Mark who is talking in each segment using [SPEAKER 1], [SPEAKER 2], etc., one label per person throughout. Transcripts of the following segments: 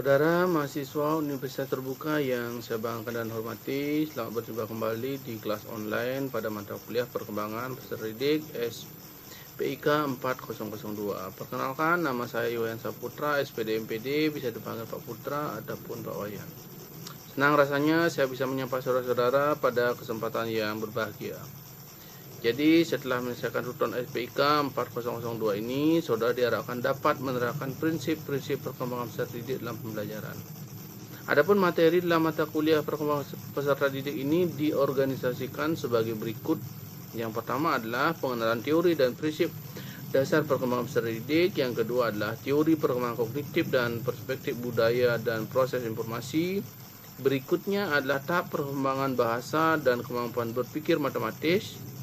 [SPEAKER 1] Saudara mahasiswa Universitas Terbuka yang saya banggakan dan hormati, selamat berjumpa kembali di kelas online pada mata kuliah Perkembangan Peserta Didik SPIK 4002. Perkenalkan, nama saya Iwayan Saputra, SPD MPD, bisa dipanggil Pak Putra ataupun Pak Wayan. Senang rasanya saya bisa menyapa saudara-saudara pada kesempatan yang berbahagia. Jadi setelah menyelesaikan tuntutan SPIK 4002 ini, saudara diharapkan dapat menerapkan prinsip-prinsip perkembangan peserta didik dalam pembelajaran. Adapun materi dalam mata kuliah perkembangan peserta didik ini diorganisasikan sebagai berikut. Yang pertama adalah pengenalan teori dan prinsip dasar perkembangan peserta didik. Yang kedua adalah teori perkembangan kognitif dan perspektif budaya dan proses informasi. Berikutnya adalah tahap perkembangan bahasa dan kemampuan berpikir matematis.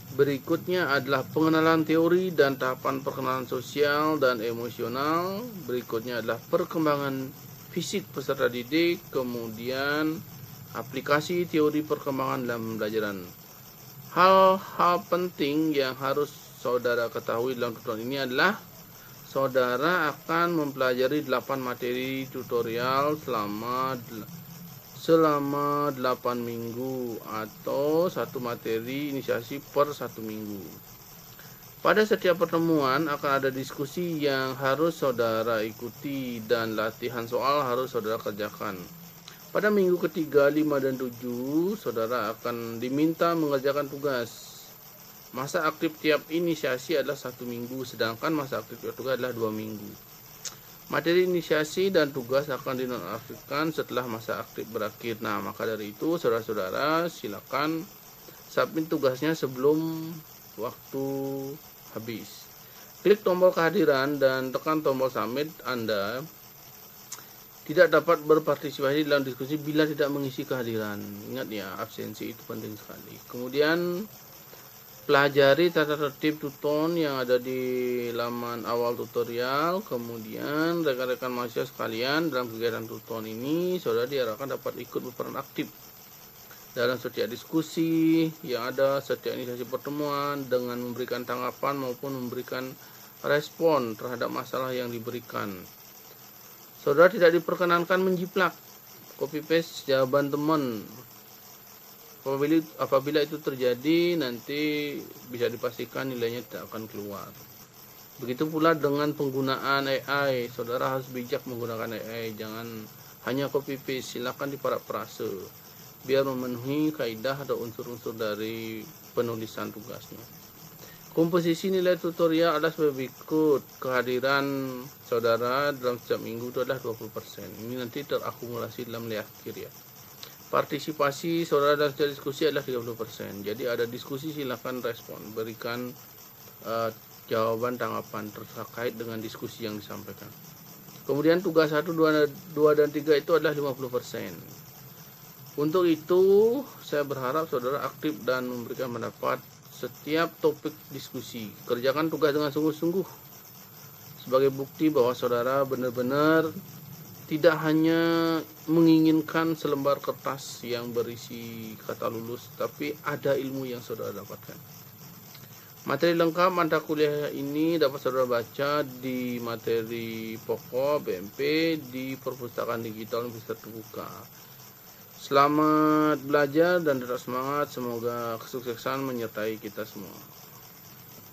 [SPEAKER 1] Berikutnya adalah pengenalan teori dan tahapan perkenalan sosial dan emosional. Berikutnya adalah perkembangan fisik peserta didik. Kemudian aplikasi teori perkembangan dalam pembelajaran. Hal-hal penting yang harus saudara ketahui dalam tutorial ini adalah saudara akan mempelajari 8 materi tutorial selama 8 minggu atau satu materi inisiasi per 1 minggu. Pada setiap pertemuan akan ada diskusi yang harus saudara ikuti dan latihan soal harus saudara kerjakan. Pada minggu ketiga, 5 dan 7, saudara akan diminta mengerjakan tugas. Masa aktif tiap inisiasi adalah 1 minggu, sedangkan masa aktif tiap tugas adalah 2 minggu. Materi inisiasi dan tugas akan dinonaktifkan setelah masa aktif berakhir. Nah, maka dari itu saudara-saudara silakan submit tugasnya sebelum waktu habis. Klik tombol kehadiran dan tekan tombol submit. Anda tidak dapat berpartisipasi dalam diskusi bila tidak mengisi kehadiran. Ingat ya, absensi itu penting sekali. Kemudian pelajari tata tertib tuton yang ada di laman awal tutorial. Kemudian rekan-rekan mahasiswa sekalian, dalam kegiatan tuton ini saudara diharapkan dapat ikut berperan aktif dalam setiap diskusi yang ada, setiap inisiasi pertemuan, dengan memberikan tanggapan maupun memberikan respon terhadap masalah yang diberikan. Saudara tidak diperkenankan menjiplak, copy paste jawaban teman. Apabila itu terjadi, nanti bisa dipastikan nilainya tidak akan keluar. Begitu pula dengan penggunaan AI, saudara harus bijak menggunakan AI, jangan hanya copy paste, silakan diparafrase biar memenuhi kaidah atau unsur-unsur dari penulisan tugasnya. Komposisi nilai tutorial adalah sebagai berikut. Kehadiran saudara dalam setiap minggu itu adalah 20%. Ini nanti terakumulasi dalam nilai akhir ya. Partisipasi saudara dalam setiap diskusi adalah 30%. Jadi ada diskusi, silakan respon, berikan jawaban tanggapan terkait dengan diskusi yang disampaikan. Kemudian tugas 1, 2 dan 3 itu adalah 50%. Untuk itu saya berharap saudara aktif dan memberikan pendapat setiap topik diskusi. Kerjakan tugas dengan sungguh-sungguh sebagai bukti bahwa saudara benar-benar tidak hanya menginginkan selembar kertas yang berisi kata lulus, tapi ada ilmu yang saudara dapatkan. Materi lengkap mata kuliah ini dapat saudara baca di materi pokok BMP di Perpustakaan Digital Universitas Terbuka. Selamat belajar dan tetap semangat. Semoga kesuksesan menyertai kita semua.